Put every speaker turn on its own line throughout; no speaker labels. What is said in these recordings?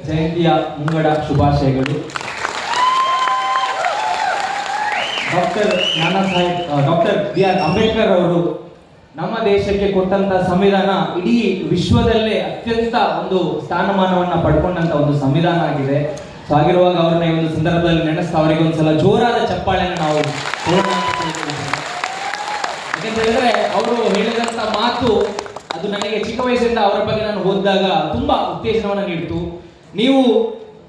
ಜಯಂತಿಯ ಮುಂಗಡ ಶುಭಾಶಯಗಳು. Doctor B R. ಅಂಬೇಡ್ಕರ್ ಅವರು ನಮ್ಮ ದೇಶಕ್ಕೆ ಕೊಟ್ಟಂತ ಸಂವಿಧಾನ ಇಡೀ ವಿಶ್ವದಲ್ಲೇ ಅತ್ಯಂತ ಒಂದು ಸ್ಥಾನಮಾನವನ್ನ ಪಡ್ಕೊಂಡಂತ ಒಂದು ಸಂವಿಧಾನ ಆಗಿದೆ. ಸೊ ಆಗಿರುವಾಗ ಅವ್ರನ್ನ ಈ ಒಂದು ಸಂದರ್ಭದಲ್ಲಿ ನೆನೆಸ್ತಾ ಅವರಿಗೆ ಒಂದ್ಸಲ ಜೋರಾದ ಚಪ್ಪಾಳೆಯನ್ನು ನಾವು ಯಾಕಂತ ಹೇಳಿದ್ರೆ ಅವರು ಹೇಳಿದಂತ ಮಾತು ಅದು ನನಗೆ ಚಿಕ್ಕ ವಯಸ್ಸಿಂದ ಅವರ ಬಗ್ಗೆ ನಾನು ಓದಿದಾಗ ತುಂಬಾ ಉತ್ತೇಜನವನ್ನು ನೀಡಿತು. ನೀವು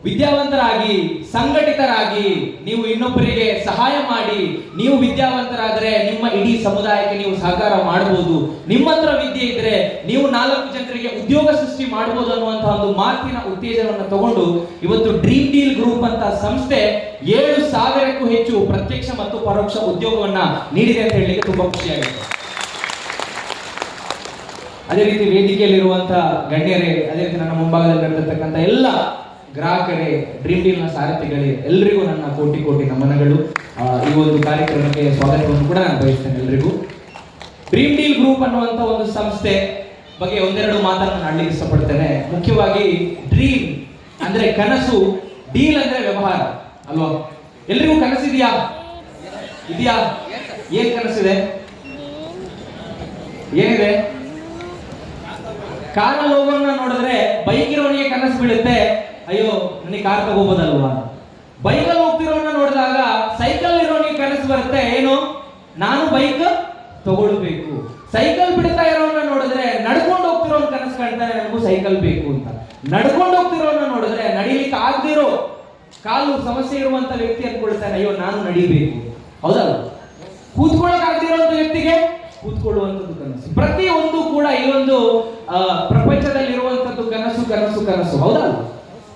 ವಿದ್ಯಾವಂತರಾಗಿ, ಸಂಘಟಿತರಾಗಿ, ನೀವು ಇನ್ನೊಬ್ಬರಿಗೆ ಸಹಾಯ ಮಾಡಿ, ನೀವು ವಿದ್ಯಾವಂತರಾದರೆ ನಿಮ್ಮ ಇಡೀ ಸಮುದಾಯಕ್ಕೆ ನೀವು ಸಹಕಾರ ಮಾಡಬಹುದು, ನಿಮ್ಮ ಹತ್ರ ವಿದ್ಯೆ ಇದ್ರೆ ನೀವು 4 ಜನರಿಗೆ ಉದ್ಯೋಗ ಸೃಷ್ಟಿ ಮಾಡಬಹುದು ಅನ್ನುವಂತಹ ಒಂದು ಮಾತಿನ ಉತ್ತೇಜನವನ್ನು ತಗೊಂಡು ಇವತ್ತು ಡ್ರೀಮ್ ಡೀಲ್ ಗ್ರೂಪ್ ಅಂತ ಸಂಸ್ಥೆ 7,000ಕ್ಕೂ ಹೆಚ್ಚು ಪ್ರತ್ಯಕ್ಷ ಮತ್ತು ಪರೋಕ್ಷ ಉದ್ಯೋಗವನ್ನ ನೀಡಿದೆ ಅಂತ ಹೇಳಲಿಕ್ಕೆ ತುಂಬಾ ಖುಷಿಯಾಗಿದೆ. ಅದೇ ರೀತಿ ವೇದಿಕೆಯಲ್ಲಿರುವಂತಹ ಗಣ್ಯರೇ, ಅದೇ ರೀತಿ ನನ್ನ ಮುಂಭಾಗದಲ್ಲಿ ನಡೆದಿರ್ತಕ್ಕಂಥ ಎಲ್ಲ ಗ್ರಾಹಕರೇ, ಡ್ರೀಮ್ ಡೀಲ್ ನ ಸಾರಥಿಗಳೇ, ಎಲ್ಲರಿಗೂ ನನ್ನ ಕೋಟಿ ಕೋಟಿ ನಮನಗಳು. ಈ ಒಂದು ಕಾರ್ಯಕ್ರಮಕ್ಕೆ ಸ್ವಾಗತವನ್ನು ಕೂಡ ನಾನು ಬಯಸ್ತೇನೆ ಎಲ್ಲರಿಗೂ. ಡ್ರೀಮ್ ಡೀಲ್ ಗ್ರೂಪ್ ಅನ್ನುವಂಥ ಒಂದು ಸಂಸ್ಥೆ ಬಗ್ಗೆ ಒಂದೆರಡು ಮಾತನ್ನು ಆಡ್ಲಿಕ್ಕೆ ಇಷ್ಟಪಡ್ತೇನೆ. ಮುಖ್ಯವಾಗಿ ಡ್ರೀಮ್ ಅಂದ್ರೆ ಕನಸು, ಡೀಲ್ ಅಂದ್ರೆ ವ್ಯವಹಾರ ಅಲ್ವಾ? ಎಲ್ರಿಗೂ ಕನಸಿದೆಯಾ? ಏನ್ ಕನಸಿದೆ? ಏನಿದೆ? ಕಾರಲ್ಲಿ ಹೋಗೋನ್ನ ನೋಡಿದ್ರೆ ಬೈಕ್ ಇರೋನಿಗೆ ಕನಸು ಬೀಳುತ್ತೆ, ಅಯ್ಯೋ ನನಗೆ ಕಾರ್ ತಗೋಬೋದಲ್ವಾ. ಬೈಕಲ್ಲಿ ಹೋಗ್ತಿರೋನ್ನ ನೋಡಿದಾಗ ಸೈಕಲ್ ಇರೋನಿಗೆ ಕನಸು ಬರುತ್ತೆ, ಏನು ನಾನು ಬೈಕ್ ತಗೊಳ್ಬೇಕು. ಸೈಕಲ್ ಬಿಡ್ತಾ ಇರೋನ್ನ ನೋಡಿದ್ರೆ ನಡ್ಕೊಂಡು ಹೋಗ್ತಿರೋನ್ ಕನಸು ಕಾಣ್ತಾನೆ, ನನಗೂ ಸೈಕಲ್ ಬೇಕು ಅಂತ. ನಡ್ಕೊಂಡು ಹೋಗ್ತಿರೋನ್ನ ನೋಡಿದ್ರೆ ನಡಿಲಿಕ್ಕೆ ಆಗದಿರೋ ಕಾಲು ಸಮಸ್ಯೆ ಇರುವಂತ ವ್ಯಕ್ತಿ ಅನ್ಕೊಳ್ತಾನೆ, ಅಯ್ಯೋ ನಾನು ನಡಿಬೇಕು. ಹೌದಲ್ಲ? ಕೂತ್ಕೊಳ್ಳಕ್ ಆಗದಿರುವಂತ ವ್ಯಕ್ತಿಗೆ ಕೂತ್ಕೊಳ್ಳುವಂಥದ್ದು ಕನಸು. ಪ್ರತಿಯೊಂದು ಕೂಡ ಈ ಒಂದು ಪ್ರಪಂಚದಲ್ಲಿ ಇರುವಂತದ್ದು ಕನಸು ಕನಸು ಕನಸು. ಹೌದಲ್ಲ?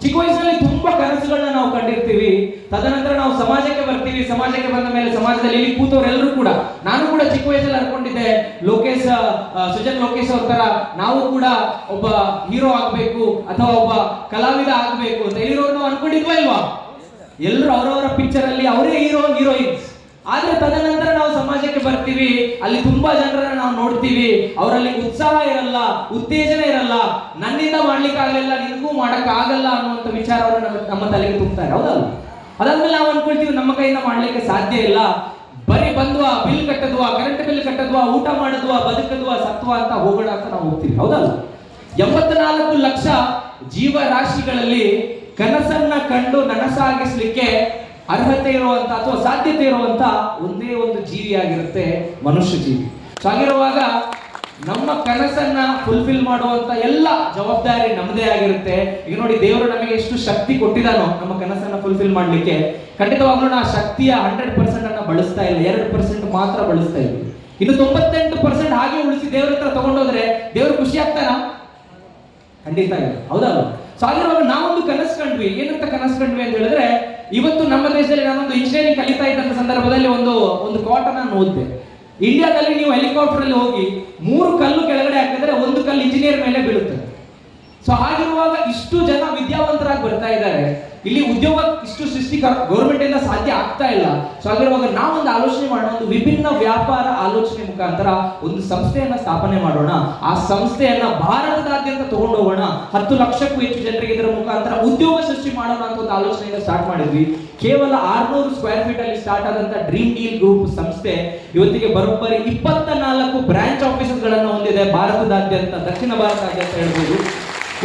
ಚಿಕ್ಕ ವಯಸ್ಸಿನಲ್ಲಿ ತುಂಬಾ ಕನಸುಗಳನ್ನ ನಾವು ಕಂಡಿರ್ತೀವಿ. ತದನಂತರ ನಾವು ಸಮಾಜಕ್ಕೆ ಬರ್ತೀವಿ. ಸಮಾಜಕ್ಕೆ ಬಂದ ಮೇಲೆ ಸಮಾಜದಲ್ಲಿ ಇಲ್ಲಿ ಕೂತವರೆಲ್ಲರೂ ಕೂಡ, ನಾನು ಕೂಡ ಚಿಕ್ಕ ವಯಸ್ಸಲ್ಲಿ ಅನ್ಕೊಂಡಿದ್ದೆ ಸುಜನ್ ಲೋಕೇಶ್ ಅವ್ರ ತರ ನಾವು ಕೂಡ ಒಬ್ಬ ಹೀರೋ ಆಗ್ಬೇಕು ಅಥವಾ ಒಬ್ಬ ಕಲಾವಿದ ಆಗ್ಬೇಕು ಅಂತ ಎಲ್ಲಿರೋರು ನಾವು ಅನ್ಕೊಂಡಿದ್ವಾ ಇಲ್ವಾ? ಎಲ್ಲರೂ ಅವರವರ ಪಿಕ್ಚರ್ ಅಲ್ಲಿ ಅವರೇ ಹೀರೋ ಹೀರೋಯಿನ್ಸ್. ಆದ್ರೆ ತದನಂತರ ನಾವು ಸಮಾಜಕ್ಕೆ ಬರ್ತೀವಿ, ಅಲ್ಲಿ ತುಂಬಾ ಜನರನ್ನ ನಾವು ನೋಡ್ತೀವಿ, ಅವರಲ್ಲಿ ಉತ್ಸಾಹ ಇರಲ್ಲ, ಉತ್ತೇಜನ ಇರಲ್ಲ, ನನ್ನಿಂದ ಮಾಡ್ಲಿಕ್ಕೆ ಆಗಲಿಲ್ಲ ನಿನಗೂ ಮಾಡಕ್ ಆಗಲ್ಲ ಅನ್ನುವಂಥ ವಿಚಾರವನ್ನು ನಮ್ಮ ತಲೆಗೆ ತುಂಬ್ತಾರೆ. ಹೌದಲ್ಲ? ಅದಾದ್ಮೇಲೆ ನಾವು ಅನ್ಕೊಳ್ತೀವಿ ನಮ್ಮ ಕೈಯಿಂದ ಮಾಡ್ಲಿಕ್ಕೆ ಸಾಧ್ಯ ಇಲ್ಲ, ಬರೀ ಬಂದ್ವಾ, ಬಿಲ್ ಕಟ್ಟದ್ವಾ, ಕರೆಂಟ್ ಬಿಲ್ ಕಟ್ಟದ್ವಾ, ಊಟ ಮಾಡಿದ್ವಾ, ಬದುಕದ್ವಾ, ಸತ್ವ ಅಂತ ಹೋಗೋಣ ಅಂತ ನಾವು ಹೋಗ್ತೀವಿ. ಹೌದಲ್ಲ? 84 ಲಕ್ಷ ಜೀವರಾಶಿಗಳಲ್ಲಿ ಕನಸನ್ನ ಕಂಡು ನನಸಾಗಿಸ್ಲಿಕ್ಕೆ ಅರ್ಹತೆ ಇರುವಂತ ಅಥವಾ ಸಾಧ್ಯತೆ ಇರುವಂತ ಒಂದೇ ಒಂದು ಜೀವಿಯಾಗಿರುತ್ತೆ ಮನುಷ್ಯ ಜೀವಿ. ಸೊ ಹಾಗಿರುವಾಗ ನಮ್ಮ ಕನಸನ್ನ ಫುಲ್ಫಿಲ್ ಮಾಡುವಂತ ಎಲ್ಲ ಜವಾಬ್ದಾರಿ ನಮ್ಮದೇ ಆಗಿರುತ್ತೆ. ಈಗ ನೋಡಿ, ದೇವರು ನಮಗೆ ಎಷ್ಟು ಶಕ್ತಿ ಕೊಟ್ಟಿದಾನೋ ನಮ್ಮ ಕನಸನ್ನ ಫುಲ್ಫಿಲ್ ಮಾಡ್ಲಿಕ್ಕೆ, ಖಂಡಿತವಾಗ್ಲೂ ಆ ಶಕ್ತಿಯ 100% ಅನ್ನ ಬಳಸ್ತಾ ಇಲ್ಲ, 2% ಮಾತ್ರ ಬಳಸ್ತಾ ಇದ್ವಿ. ಇನ್ನು 98% ಹಾಗೆ ಉಳಿಸಿ ದೇವ್ರ ಹತ್ರ ತಗೊಂಡೋದ್ರೆ ದೇವ್ರು ಖುಷಿ ಆಗ್ತಾನ? ಖಂಡಿತ ಇಲ್ಲ. ಹೌದಲ್ಲ? ಸೊ ಹಾಗಿರುವಾಗ ನಾವೊಂದು ಕನಸು ಕಂಡ್ವಿ. ಏನಂತ ಕನಸು ಕಂಡ್ವಿ ಅಂತ ಹೇಳಿದ್ರೆ, ಇವತ್ತು ನಮ್ಮ ದೇಶದಲ್ಲಿ ನಾನೊಂದು ಇಂಜಿನಿಯರಿಂಗ್ ಕಲಿತಾ ಇದ್ದಂತ ಸಂದರ್ಭದಲ್ಲಿ ಒಂದು ಕೋಟ್ ನಾನು ಓದಿದೆ. ಇಂಡಿಯಾದಲ್ಲಿ ನೀವು ಹೆಲಿಕಾಪ್ಟರ್ ಅಲ್ಲಿ ಹೋಗಿ 3 ಕಲ್ಲು ಕೆಳಗಡೆ ಹಾಕಿದ್ರೆ 1 ಕಲ್ಲು ಇಂಜಿನಿಯರ್ ಮೇಲೆ ಬೀಳುತ್ತೆ. ಸೊ ಹಾಗಿರುವಾಗ ಇಷ್ಟು ಜನ ವಿದ್ಯಾವಂತರಾಗಿ ಬರ್ತಾ ಇದ್ದಾರೆ, ಇಲ್ಲಿ ಉದ್ಯೋಗ ಇಷ್ಟು ಸೃಷ್ಟಿ ಗೌರ್ಮೆಂಟ್ ಇಂದ ಸಾಧ್ಯ ಆಗ್ತಾ ಇಲ್ಲ. ಸೊ ಹಾಗಿರುವಾಗ ನಾವೊಂದು ಆಲೋಚನೆ ಮಾಡೋಣ, ಒಂದು ವಿಭಿನ್ನ ವ್ಯಾಪಾರ ಆಲೋಚನೆ ಮುಖಾಂತರ ಒಂದು ಸಂಸ್ಥೆಯನ್ನ ಸ್ಥಾಪನೆ ಮಾಡೋಣ. ಆ ಸಂಸ್ಥೆಯನ್ನ ಭಾರತದಾದ್ಯಂತ ತಗೊಂಡು ಹೋಗೋಣ, 10 ಲಕ್ಷಕ್ಕೂ ಹೆಚ್ಚು ಜನರಿಗೆ ಇದರ ಮುಖಾಂತರ ಉದ್ಯೋಗ ಸೃಷ್ಟಿ ಮಾಡೋಣ ಅಂತ ಒಂದು ಆಲೋಚನೆಯಿಂದ ಸ್ಟಾರ್ಟ್ ಮಾಡಿದ್ವಿ. ಕೇವಲ 600 ಸ್ಕ್ವೇರ್ ಫೀಟ್ ಅಲ್ಲಿ ಸ್ಟಾರ್ಟ್ ಆದಂತ ಡ್ರೀಮ್ ಡೀಲ್ ಗ್ರೂಪ್ ಸಂಸ್ಥೆ ಇವತ್ತಿಗೆ ಬರೋಬ್ಬರಿ 24 ಬ್ರಾಂಚ್ ಆಫೀಸಸ್ ಗಳನ್ನ ಹೊಂದಿದೆ ಭಾರತದಾದ್ಯಂತ, ದಕ್ಷಿಣ ಭಾರತದಾದ್ಯಂತ ಹೇಳ್ಬೋದು.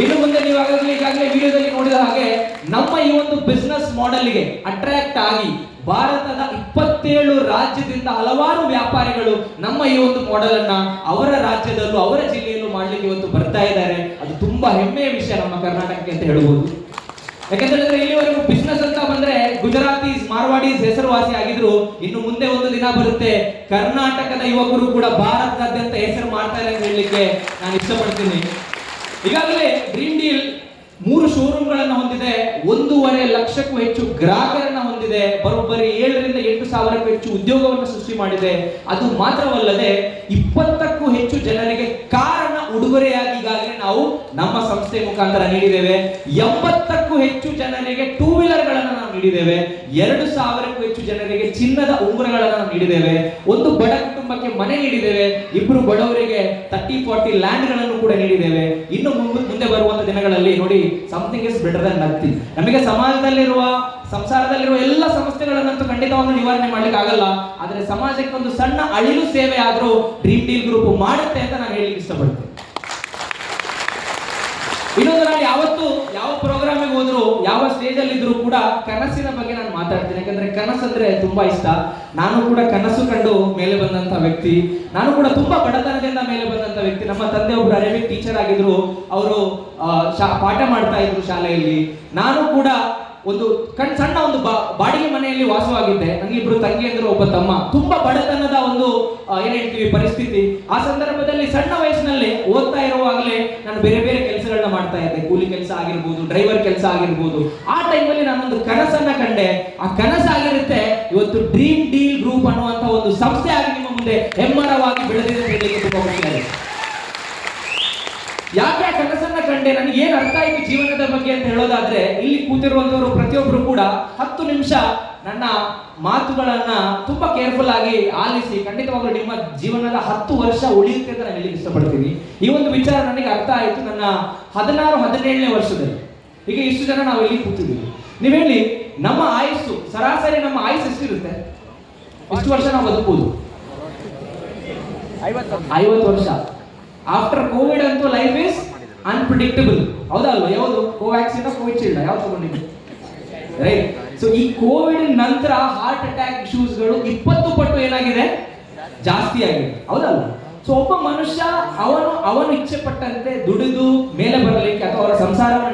ಇನ್ನು ಮುಂದೆ ನೀವು ಈಗಾಗಲೇ ವಿಡಿಯೋದಲ್ಲಿ ನೋಡಿದ ಹಾಗೆ ನಮ್ಮ ಈ ಒಂದು ಬಿಸ್ನೆಸ್ ಮಾಡೆಲ್ಗೆ ಅಟ್ರಾಕ್ಟ್ ಆಗಿ ಭಾರತದ 27 ರಾಜ್ಯದಿಂದ ಹಲವಾರು ವ್ಯಾಪಾರಿಗಳು ನಮ್ಮ ಈ ಒಂದು ಮಾಡೆಲ್ ಅನ್ನ ಅವರ ರಾಜ್ಯದಲ್ಲೂ ಅವರ ಜಿಲ್ಲೆಯಲ್ಲೂ ಮಾಡ್ಲಿಕ್ಕೆ ಇವತ್ತು ಬರ್ತಾ ಇದ್ದಾರೆ. ಅದು ತುಂಬಾ ಹೆಮ್ಮೆಯ ವಿಷಯ ನಮ್ಮ ಕರ್ನಾಟಕಕ್ಕೆ ಅಂತ ಹೇಳ್ಬೋದು. ಯಾಕಂತಂದ್ರೆ ಇಲ್ಲಿವರೆಗೂ ಬಿಸ್ನೆಸ್ ಅಂತ ಬಂದ್ರೆ ಗುಜರಾತೀಸ್, ಮಾರ್ವಾಡೀಸ್ ಹೆಸರುವಾಸಿ ಆಗಿದ್ರು. ಇನ್ನು ಮುಂದೆ ಒಂದು ದಿನ ಬರುತ್ತೆ ಕರ್ನಾಟಕದ ಯುವಕರು ಕೂಡ ಭಾರತದಾದ್ಯಂತ ಹೆಸರು ಮಾಡ್ತಾರೆ ಅಂತ ಹೇಳಲಿಕ್ಕೆ ನಾನು ಇಷ್ಟಪಡ್ತೀನಿ. ಈಗಾಗಲೇ ಡ್ರೀಮ್ ಡೀಲ್ 3 ಶೋರೂಮ್ಗಳನ್ನು ಹೊಂದಿದೆ, 1.5 ಲಕ್ಷಕ್ಕೂ ಹೆಚ್ಚು ಗ್ರಾಹಕರನ್ನ ಹೊಂದಿದೆ, ಬರೋಬ್ಬರಿ 7 ರಿಂದ 8 ಸಾವಿರಕ್ಕೂ ಹೆಚ್ಚು ಉದ್ಯೋಗವನ್ನು ಸೃಷ್ಟಿ ಮಾಡಿದೆ. ಅದು ಮಾತ್ರವಲ್ಲದೆ 20ಕ್ಕೂ ಹೆಚ್ಚು ಜನರಿಗೆ ಕಾರನ್ನ ಉಡುಗೊರೆಯಾಗಿ ಈಗಾಗಲೇ ನಾವು ನಮ್ಮ ಸಂಸ್ಥೆ ಮುಖಾಂತರ ನೀಡಿದ್ದೇವೆ. 80ಕ್ಕೂ ಹೆಚ್ಚು ಜನರಿಗೆ ಟೂ ವೀಲರ್ಗಳನ್ನು ನಾವು ನೀಡಿದ್ದೇವೆ. 2,000ಕ್ಕೂ ಹೆಚ್ಚು ಜನರಿಗೆ ಚಿನ್ನದ ಉಂಗುರಗಳನ್ನು ನಾವು ನೀಡಿದ್ದೇವೆ. ಒಂದು ಬಡ ಕುಟುಂಬಕ್ಕೆ ಮನೆ ನೀಡಿದ್ದೇವೆ. 2 ಬಡವರಿಗೆ 30-40 ಲ್ಯಾಂಡ್ಗಳನ್ನು ಕೂಡ ನೀಡಿದ್ದೇವೆ. ಇನ್ನು ಮುಂದೆ ಬರುವಂತ ದಿನಗಳಲ್ಲಿ ನೋಡಿ, something is better than nothing. ನಮಗೆ ಸಮಾಜದಲ್ಲಿರುವ ಸಂಸಾರದಲ್ಲಿರುವ ಎಲ್ಲ ಸಮಸ್ಯೆಗಳನ್ನಂತೂ ಖಂಡಿತವಾಗಿ ನಿವಾರಣೆ ಮಾಡ್ಲಿಕ್ಕೆ ಆಗಲ್ಲ. ಆದ್ರೆ ಸಮಾಜಕ್ಕೆ ಒಂದು ಸಣ್ಣ ಅಳಿಲು ಸೇವೆ ಆದ್ರೂ ಡ್ರೀಮ್ ಡೀಲ್ ಗ್ರೂಪ್ ಮಾಡುತ್ತೆ ಅಂತ ನಾನು ಹೇಳಲಿಕ್ಕೆ ಇಷ್ಟಪಡ್ತೇನೆ. ಇನ್ನೊಂದು, ನಾನು ಯಾವತ್ತು ಯಾವ ಪ್ರೋಗ್ರಾಮಿಗೆ ಹೋದ್ರು, ಯಾವ ಸ್ಟೇಜ್ ಅಲ್ಲಿ ಇದ್ರು ಕೂಡ ಕನಸಿನ ಬಗ್ಗೆ ನಾನು ಮಾತಾಡ್ತೀನಿ. ಯಾಕಂದ್ರೆ ಕನಸಂದ್ರೆ ತುಂಬಾ ಇಷ್ಟ. ನಾನು ಕೂಡ ಕನಸು ಕಂಡು ಮೇಲೆ ಬಂದಂತ ವ್ಯಕ್ತಿ. ನಾನು ಕೂಡ ತುಂಬಾ ಬಡತನದಿಂದ ಮೇಲೆ ಬಂದಂತ ವ್ಯಕ್ತಿ. ನಮ್ಮ ತಂದೆ ಒಬ್ರು ಅರೇಬಿಕ್ ಟೀಚರ್ ಆಗಿದ್ರು. ಅವರು ಪಾಠ ಮಾಡ್ತಾ ಇದ್ರು ಶಾಲೆಯಲ್ಲಿ. ನಾನು ಕೂಡ ಒಂದು ಸಣ್ಣ ಒಂದು ಬಾಡಿಗೆ ಮನೆಯಲ್ಲಿ ವಾಸವಾಗಿದ್ದೆ. ನನಗೆ 2 ತಂಗಿಯಂದ್ರು, ಒಬ್ಬ ತಮ್ಮ. ತುಂಬಾ ಬಡತನದ ಒಂದು ಏನ್ ಹೇಳ್ತೀವಿ ಪರಿಸ್ಥಿತಿ. ಆ ಸಂದರ್ಭದಲ್ಲಿ ಸಣ್ಣ ವಯಸ್ಸಿನಲ್ಲಿ ಓದ್ತಾ ಇರುವಾಗಲೇ ನಾನು ಬೇರೆ ಬೇರೆ ಕೆಲಸಗಳನ್ನ ಮಾಡ್ತಾ ಇದ್ದೆ. ಕೂಲಿ ಕೆಲಸ ಆಗಿರ್ಬೋದು, ಡ್ರೈವರ್ ಕೆಲಸ ಆಗಿರ್ಬೋದು. ಆ ಟೈಮಲ್ಲಿ ನಾನೊಂದು ಕನಸನ್ನ ಕಂಡೆ. ಆ ಕನಸಾಗಿರುತ್ತೆ ಇವತ್ತು ಡ್ರೀಮ್ ಡೀಲ್ ಗ್ರೂಪ್ ಅನ್ನುವಂತ ಒಂದು ಸಂಸ್ಥೆ ಆಗಿ ನಿಮ್ಮ ಮುಂದೆ ಹೆಮ್ಮರವಾಗಿ ಬೆಳೆದಿದೆ ಅಂತ ಹೇಳಲಿಕ್ಕೆ ತುಂಬಾ ಖುಷಿಯಾಗಿದೆ. ಯಾಕೆ ಆ ಕನಸನ್ನ ಕಂಡೆ, ನನಗೆ ಏನ್ ಅರ್ಥ ಆಯ್ತು ಜೀವನದ ಬಗ್ಗೆ ಅಂತ ಹೇಳೋದಾದ್ರೆ, ಇಲ್ಲಿ ಕೂತಿರುವಂತವರು ಪ್ರತಿಯೊಬ್ರು ಕೂಡ 10 ನಿಮಿಷ ನನ್ನ ಮಾತುಗಳನ್ನ ತುಂಬಾ ಕೇರ್ಫುಲ್ ಆಗಿ ಆಲಿಸಿ ಖಂಡಿತವಾಗ್ಲೂ ನಿಮ್ಮ ಜೀವನದ 10 ವರ್ಷ ಉಳಿಯುತ್ತೆ ಅಂತ ನಾನು ಹೇಳಿಕ್ಕೆ ಇಷ್ಟಪಡ್ತೀನಿ. ಈ ಒಂದು ವಿಚಾರ ನನಗೆ ಅರ್ಥ ಆಯ್ತು ನನ್ನ 16-17ನೇ ವರ್ಷದಲ್ಲಿ. ಈಗ ಇಷ್ಟು ಜನ ನಾವು ಇಲ್ಲಿ ಕೂತಿದ್ದೀವಿ. ನೀವ್ ಹೇಳಿ, ನಮ್ಮ ಆಯುಸ್ಸು ಸರಾಸರಿ ನಮ್ಮ ಆಯುಸ್ ಎಷ್ಟಿರುತ್ತೆ? ಎಷ್ಟು ವರ್ಷ ನಾವು ಬದುಕಬಹುದು? 50 ವರ್ಷ. ಆಫ್ಟರ್ ಕೋವಿಡ್ ಅಂತೂ ಲೈಫ್ ಇಸ್ ಅನ್ಪ್ರಿಡಿಕ್ಟಬಲ್. ಹೌದಲ್ವಾ? ಯಾವುದು ಕೋವ್ಯಾಕ್ಸಿನ್ ಕೋವಿಶೀಲ್ಡ್ ಯಾವ್ದು ತಗೊಂಡಿದ್ವಿ, ರೈಟ್? ಸೊ ಈ ಕೋವಿಡ್ ನಂತರ ಹಾರ್ಟ್ ಅಟ್ಯಾಕ್ ಇಶ್ಯೂಸ್ಗಳು 20 ಪಟ್ಟು ಏನಾಗಿದೆ, ಜಾಸ್ತಿ ಆಗಿದೆ. ಹೌದಲ್ವಾ? ಸೊ ಒಬ್ಬ ಮನುಷ್ಯ ಅವನು ಇಚ್ಛೆ ಪಟ್ಟಂತೆ ದುಡಿದು ಮೇಲೆ ಬರಲಿಕ್ಕೆ ಅಥವಾ ಅವರ ಸಂಸಾರವನ್ನು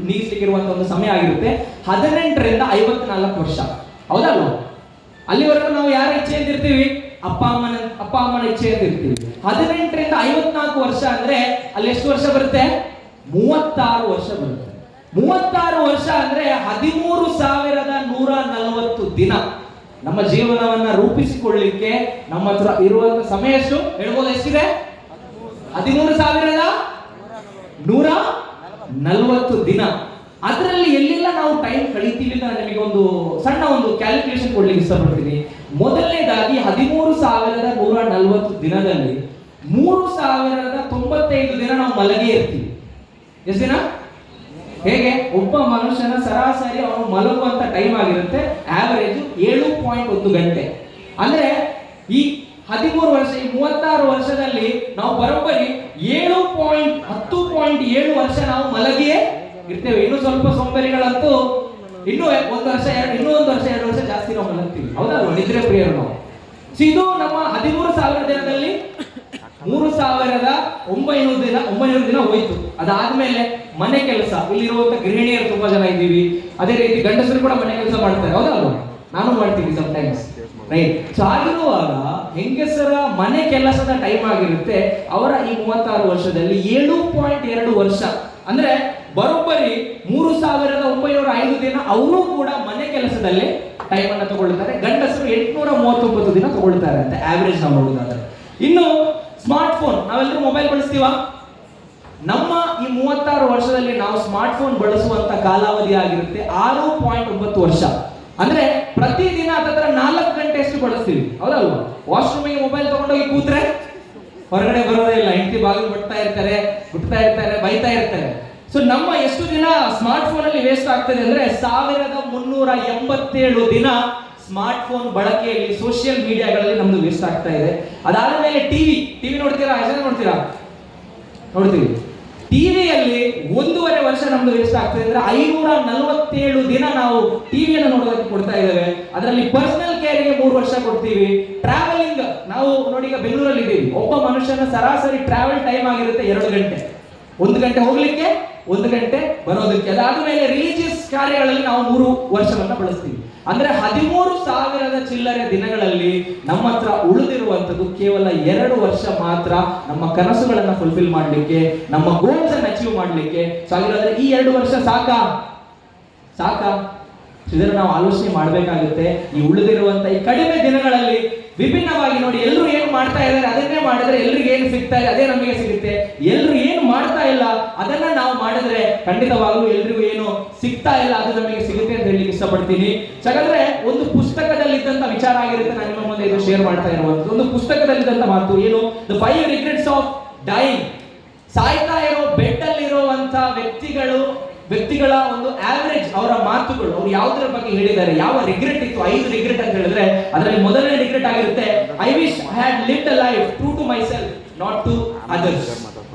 ನೀಗಿಸಲಿಕ್ಕಿರುವಂತ ಒಂದು ಸಮಯ ಆಗಿರುತ್ತೆ 18ರಿಂದ 54 ವರ್ಷ. ಹೌದಲ್ವಾ? ಅಲ್ಲಿವರೆಗೂ ನಾವು ಯಾರ ಇಚ್ಛೆಯಿಂದ ಇರ್ತೀವಿ? ಅಪ್ಪ ಅಮ್ಮನ ಇಚ್ಛೆಯಿಂದ ಇರ್ತೀವಿ. 18ರಿಂದ 54 ವರ್ಷ ಅಂದ್ರೆ ಅಲ್ಲಿ ಎಷ್ಟು ವರ್ಷ ಬರುತ್ತೆ? 36 ವರ್ಷ ಬರುತ್ತೆ. 36 ವರ್ಷ ಅಂದ್ರೆ 13,140 ದಿನ. ನಮ್ಮ ಜೀವನವನ್ನ ರೂಪಿಸಿಕೊಳ್ಳಲಿಕ್ಕೆ ನಮ್ಮ ಹತ್ರ ಇರುವಂತ ಸಮಯ ಎಷ್ಟು ಹೇಳ್ಬೋದು? ಎಷ್ಟಿದೆ? 13,140 ದಿನ. ಅದರಲ್ಲಿ ಎಲ್ಲೆಲ್ಲ ನಾವು ಟೈಮ್ ಕಳೀತೀವಿ ಅಂತ ನಿಮಗೆ ಒಂದು ಸಣ್ಣ ಒಂದು ಕ್ಯಾಲ್ಕುಲೇಷನ್ ಕೊಡ್ಲಿಕ್ಕೆ ಇಷ್ಟಪಡ್ತೀನಿ. ಮೊದಲನೇದಾಗಿ 13,140 ದಿನದಲ್ಲಿ 3,095 ದಿನ ನಾವು ಮಲಗೇ ಇರ್ತೀವಿ. ಎಷ್ಟು ದಿನ? ಹೇಗೆ? ಒಬ್ಬ ಮನುಷ್ಯನ ಸರಾಸರಿ ಅವನು ಮಲಗುವಂತ ಟೈಮ್ ಆಗಿರುತ್ತೆ ಆವರೇಜ್ 7.1 ಗಂಟೆ. ಅಂದ್ರೆ ಈ 13 ವರ್ಷ, ಈ 36 ವರ್ಷದಲ್ಲಿ ನಾವು ಬರೋಬ್ಬರಿ 10.7 ವರ್ಷ ನಾವು ಮಲಗಿಯೇ ಇರ್ತೇವೆ. ಇನ್ನು ಸ್ವಲ್ಪ ಸೋಂಬೇರಿಗಳಂತೂ ಇನ್ನೂ 1 ವರ್ಷ, ಇನ್ನೂ 1 ವರ್ಷ 2 ವರ್ಷ ಜಾಸ್ತಿ ನಾವು ಮಲಗ್ತೀವಿ. ಹೌದಲ್ವಾ? ನಿದ್ರೆ ಪ್ರಿಯರು ನಾವು. ಇದು ನಮ್ಮ 13,000 ದಿನದಲ್ಲಿ 3,900 ದಿನ ಹೋಯ್ತು. ಅದಾದ್ಮೇಲೆ ಮನೆ ಕೆಲಸ, ಇಲ್ಲಿರುವಂತ ಗೃಹಿಣಿಯರು ತುಂಬಾ ಜನ ಇದ್ದೀವಿ. ಅದೇ ರೀತಿ ಗಂಡಸರು ಕೂಡ ಮನೆ ಕೆಲಸ ಮಾಡ್ತಾರೆ. ಹೌದಲ್ವಾ? ನಾನು ಮಾಡ್ತೀನಿ ಸಮಟೈಮ್ಸ್, ರೈಟ್? ಸೊ ಆಗಿರುವಾಗ ಹೆಂಗಸರ ಮನೆ ಕೆಲಸದ ಟೈಮ್ ಆಗಿರುತ್ತೆ ಅವರ ಈ 36 ವರ್ಷದಲ್ಲಿ 7.2 ವರ್ಷ. ಅಂದ್ರೆ ಬರೋಬ್ಬರಿ 3,905 ದಿನ ಅವರು ಕೂಡ ಮನೆ ಕೆಲಸದಲ್ಲಿ ಟೈಮ್ ಅನ್ನು ತಗೊಳ್ತಾರೆ. ಗಂಡಸರು 839 ದಿನ ತಗೊಳ್ತಾರೆ ಅಂತ ಆವರೇಜ್ ನಾವು ನೋಡೋದಾದ್ರೆ. ಇನ್ನು ಸ್ಮಾರ್ಟ್ ಫೋನ್, ನಾವೆಲ್ಲರೂ ಮೊಬೈಲ್ ಬಳಸ್ತೀವ? ನಮ್ಮ ಈ 36 ವರ್ಷದಲ್ಲಿ ನಾವು ಸ್ಮಾರ್ಟ್ ಫೋನ್ ಬಳಸುವಂತ ಕಾಲಾವಧಿ ಆಗಿರುತ್ತೆ 6.9 ವರ್ಷ. ಅಂದ್ರೆ ಪ್ರತಿದಿನ ಹತ್ತಿರ 4 ಗಂಟೆ ಅಷ್ಟು ಬಳಸ್ತೀವಿ. ಹೌದಲ್ವಾ? ವಾಶ್ರೂಮಿಗೆ ಮೊಬೈಲ್ ತಗೊಂಡೋಗಿ ಕೂತ್ರೆ ಹೊರಗಡೆ ಬರೋದೇ ಇಲ್ಲ. ಹೆಂಡತಿ ಬಾಗಿಲು ಬಿಡ್ತಾ ಇರ್ತಾರೆ, ಬೈತಾ ಇರ್ತಾರೆ. ಸೊ ನಮ್ಮ ಎಷ್ಟು ದಿನ ಸ್ಮಾರ್ಟ್ ಫೋನ್ ಅಲ್ಲಿ ವೇಸ್ಟ್ ಆಗ್ತದೆ ಅಂದ್ರೆ 1,387 ದಿನ ಸ್ಮಾರ್ಟ್ ಫೋನ್ ಬಳಕೆಯಲ್ಲಿ ಸೋಷಿಯಲ್ ಮೀಡಿಯಾಗಳಲ್ಲಿ ನಮ್ದು ವೇಸ್ಟ್ ಆಗ್ತಾ ಇದೆ. ಅದಾದ ಮೇಲೆ ಟಿವಿ ನೋಡ್ತೀರಾ? ಎಷ್ಟು ನೋಡ್ತೀರಾ? ನೋಡ್ತೀವಿ. ಟಿವಿಯಲ್ಲಿ 1.5 ವರ್ಷ ನಮ್ದು ವೇಸ್ಟ್ ಆಗ್ತದೆ ಅಂದ್ರೆ 547 ದಿನ ನಾವು ಟಿವಿಯನ್ನು ನೋಡೋದಕ್ಕೆ ಕೊಡ್ತಾ ಇದ್ದೇವೆ. ಅದರಲ್ಲಿ ಪರ್ಸನಲ್ ಕೇರ್ಗೆ 3 ವರ್ಷ ಕೊಡ್ತೀವಿ. ಟ್ರಾವೆಲಿಂಗ್, ನಾವು ನೋಡಿ ಈಗ ಬೆಂಗಳೂರಲ್ಲಿ ಇದ್ದೀವಿ. ಒಬ್ಬ ಮನುಷ್ಯನ ಸರಾಸರಿ ಟ್ರಾವೆಲ್ ಟೈಮ್ ಆಗಿರುತ್ತೆ 2 ಗಂಟೆ. 1 ಗಂಟೆ ಹೋಗ್ಲಿಕ್ಕೆ, 1 ಗಂಟೆ ಬರೋದಕ್ಕೆ. ಅದಾದ ಮೇಲೆ ರಿಲಿಜಿಯಸ್ ಕಾರ್ಯಗಳಲ್ಲಿ ನಾವು 3 ವರ್ಷವನ್ನ ಬಳಸ್ತೀವಿ. ಅಂದ್ರೆ 13,000 ಚಿಲ್ಲರೆ ದಿನಗಳಲ್ಲಿ ನಮ್ಮ ಹತ್ರ ಉಳಿದಿರುವಂತದ್ದು ಕೇವಲ 2 ವರ್ಷ ಮಾತ್ರ ನಮ್ಮ ಕನಸುಗಳನ್ನ ಫುಲ್ಫಿಲ್ ಮಾಡ್ಲಿಕ್ಕೆ, ನಮ್ಮ ಗೋಲ್ಸ್ ಅನ್ನು ಅಚೀವ್ ಮಾಡ್ಲಿಕ್ಕೆ. ಸೊ ಹಾಗಿರೋದ್ರೆ ಈ 2 ವರ್ಷ ಸಾಕಾ? ಇದನ್ನು ನಾವು ಆಲೋಚನೆ ಮಾಡಬೇಕಾಗುತ್ತೆ. ಈ ಉಳಿದಿರುವಂತ ಈ ಕಡಿಮೆ ದಿನಗಳಲ್ಲಿ ವಿಭಿನ್ನವಾಗಿ ನೋಡಿ, ಎಲ್ಲರೂ ಏನು ಮಾಡ್ತಾ ಇದ್ದಾರೆ ಅದನ್ನೇ ಮಾಡಿದ್ರೆ ಎಲ್ರಿಗೆ ಏನು ಸಿಗ್ತಾ ಇದೆ ಅದೇ ನಮಗೆ ಸಿಗುತ್ತೆ. ಎಲ್ಲರೂ ಏನು ಮಾಡ್ತಾ ಇಲ್ಲ ಅದನ್ನ ನಾವು ಮಾಡಿದ್ರೆ ಖಂಡಿತವಾಗ್ಲೂ ಎಲ್ರಿಗೂ ಏನು ಸಿಗ್ತಾ ಇಲ್ಲ, ಅದು ನಮಗೆ ಸಿಗುತ್ತೆ ಅಂತ ಹೇಳಿ ಇಷ್ಟಪಡ್ತೀನಿ. ಹಾಗಾದ್ರೆ ಒಂದು ಪುಸ್ತಕದಲ್ಲಿದ್ದಂತ ವಿಚಾರ ಆಗಿರುತ್ತೆ, ನಾನು ನಿಮ್ಮ ಮುಂದೆ ಇದು ಶೇರ್ ಮಾಡ್ತಾ ಇರುವಂತ ಒಂದು ಪುಸ್ತಕದಲ್ಲಿದ್ದಂತ ಮಾತು ಏನು, ದ 5 ರಿಗ್ರೆಟ್ಸ್ ಆಫ್ ಡೈಯಿಂಗ್. ಸಾಯ್ತಾ ಇರೋ ಬೆಡ್ ಅಲ್ಲಿರುವಂತ ವ್ಯಕ್ತಿಗಳ ಒಂದು ಆವರೇಜ್ ಅವರ ಮಾತುಗಳು, ಅವ್ರು ಯಾವುದರ ಬಗ್ಗೆ ಹೇಳಿದ್ದಾರೆ, ಯಾವ ರಿಗ್ರೆಟ್ ಇತ್ತು, 5 ರಿಗ್ರೆಟ್ ಅಂತ ಹೇಳಿದ್ರೆ ಅದರಲ್ಲಿ ಮೊದಲನೇ ರಿಗ್ರೆಟ್ ಆಗಿರುತ್ತೆ, I wish I had lived a life true to myself not to others.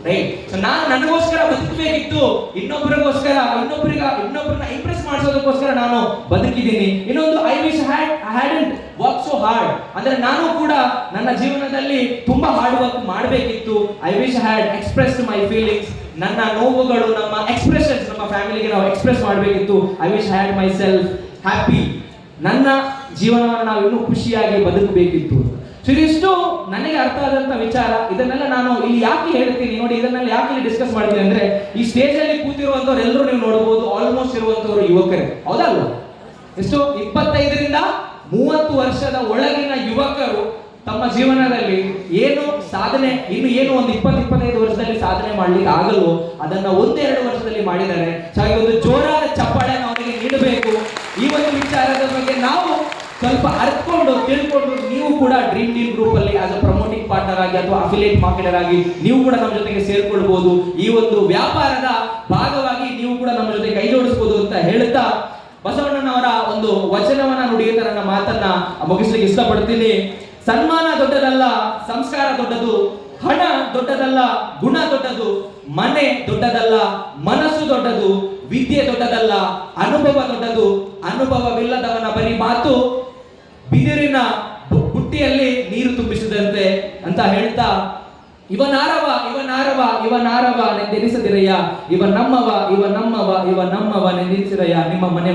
Right. So ನಾನು ನನಗೋಸ್ಕರ ಬದುಕಬೇಕಿತ್ತು, ಇನ್ನೊಬ್ಬರನ್ನ ಇಂಪ್ರೆಸ್ ಮಾಡಿಸೋದಕ್ಕೋಸ್ಕರ ನಾನು ಬದುಕಿದ್ದೀನಿ. ಇನ್ನೊಂದು, I wish I hadn't work so hard, ಅಂದ್ರೆ ನಾನು ಕೂಡ ನನ್ನ ಜೀವನದಲ್ಲಿ ತುಂಬಾ ಹಾರ್ಡ್ ವರ್ಕ್ ಮಾಡಬೇಕಿತ್ತು. I wish I had expressed my feelings, ನನ್ನ ನೋವುಗಳು, ನಮ್ಮ ಎಕ್ಸ್ಪ್ರೆಷನ್ಸ್ ನಮ್ಮ ಫ್ಯಾಮಿಲಿಗೆ ನಾವು ಎಕ್ಸ್ಪ್ರೆಸ್ ಮಾಡಬೇಕಿತ್ತು. I wish I had myself happy, ನನ್ನ ಜೀವನವನ್ನು ನಾವು ಇನ್ನೂ ಖುಷಿಯಾಗಿ ಬದುಕಬೇಕಿತ್ತು. ಸೊ ಇದಿಷ್ಟು ನನಗೆ ಅರ್ಥ ಆದಂತ ವಿಚಾರ. ಇದನ್ನೆಲ್ಲ ನಾನು ಇಲ್ಲಿ ಯಾಕೆ ಹೇಳ್ತೀನಿ ನೋಡಿ, ಇದನ್ನೆಲ್ಲ ಯಾಕೆ ಇಲ್ಲಿ ಡಿಸ್ಕಸ್ ಮಾಡ್ತೀನಿ ಅಂದ್ರೆ, ಈ ಸ್ಟೇಜ್ ಅಲ್ಲಿ ಕೂತಿರುವಂತವ್ರು ಎಲ್ಲರೂ ನೀವು ನೋಡಬಹುದು ಆಲ್ಮೋಸ್ಟ್ ಇರುವಂತವರು ಯುವಕರೇ, ಹೌದಲ್ವಾ? ಎಷ್ಟು 25ರಿಂದ 30 ವರ್ಷದ ಒಳಗಿನ ಯುವಕರು ತಮ್ಮ ಜೀವನದಲ್ಲಿ ಏನು ಸಾಧನೆ, ಇನ್ನು ಏನು ಒಂದು 20-25 ವರ್ಷದಲ್ಲಿ ಸಾಧನೆ ಮಾಡ್ಲಿಕ್ಕೆ ಆಗಲ್ವೋ ಅದನ್ನ 1-2 ವರ್ಷದಲ್ಲಿ ಮಾಡಿದ್ದಾರೆ. ಹಾಗೆ ಒಂದು ಜೋರಾದ ಚಪ್ಪಾಳೆಯನ್ನು ಅವರಿಗೆ ನೀಡಬೇಕು. ಈ ಒಂದು ವಿಚಾರದ ಬಗ್ಗೆ ನಾವು ಸ್ವಲ್ಪ ಅರ್ಥಕೊಂಡು ತಿಳ್ಕೊಂಡು, ನೀವು ಕೂಡ ಡ್ರೀಮ್ ಡೀಲ್ ಗ್ರೂಪ್ ಅಲ್ಲಿ ಆಸ್ ಅ ಪ್ರಮೋಟಿಂಗ್ ಪಾರ್ಟ್ನರ್ ಆಗಿ ಅಥವಾ ಅಫಿಲಿಯೇಟ್ ಮಾರ್ಕೆಟರ್ ಆಗಿ ನೀವು ಕೂಡ ನಮ್ಮ ಜೊತೆಗೆ ಸೇರ್ಕೊಳ್ಬಹುದು. ಈ ಒಂದು ವ್ಯಾಪಾರದ ಭಾಗವಾಗಿ ನೀವು ಕೂಡ ನಮ್ಮ ಜೊತೆ ಕೈ ಜೋಡಿಸಬಹುದು ಅಂತ ಹೇಳುತ್ತಾ, ಬಸವಣ್ಣನವರ ಒಂದು ವಚನವನ್ನ ನುಡಿಯುತ್ತಾ ನನ್ನ ಮಾತನ್ನ ಮುಗಿಸ್ಲಿಕ್ಕೆ ಇಷ್ಟಪಡ್ತೀನಿ. ಸನ್ಮಾನ ದೊಡ್ಡದಲ್ಲ, ಸಂಸ್ಕಾರ ದೊಡ್ಡದು, ಹಣ ದೊಡ್ಡದಲ್ಲ, ಗುಣ ದೊಡ್ಡದು, ಮನೆ ದೊಡ್ಡದಲ್ಲ, ಮನಸ್ಸು ದೊಡ್ಡದು, ವಿದ್ಯೆ ದೊಡ್ಡದಲ್ಲ, ಅನುಭವ ದೊಡ್ಡದು, ಅನುಭವವಿಲ್ಲದವನ ಬರೀ ಮಾತು ಬಿದಿರಿನ ಬುಟ್ಟಿಯಲ್ಲಿ ನೀರು ತುಂಬಿಸಿದಂತೆ ಅಂತ ಹೇಳ್ತಾ, ಇವನಾರವ ನೆಂದೆನಿಸದಿರಯ್ಯ, ಇವ ನಮ್ಮವ ನೆಂದೆನಿಸಿರಯ್ಯ, ನಿಮ್ಮ ಮನೆ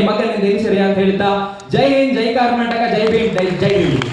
ಮಗನೆಂದೆನಿಸಿರಯ್ಯ ಅಂತ ಹೇಳ್ತಾ, ಜೈ ಹಿಂದ್, ಜೈ ಕರ್ನಾಟಕ, ಜೈ ಭೀಮ್, ಜೈ ಹಿಂದ್.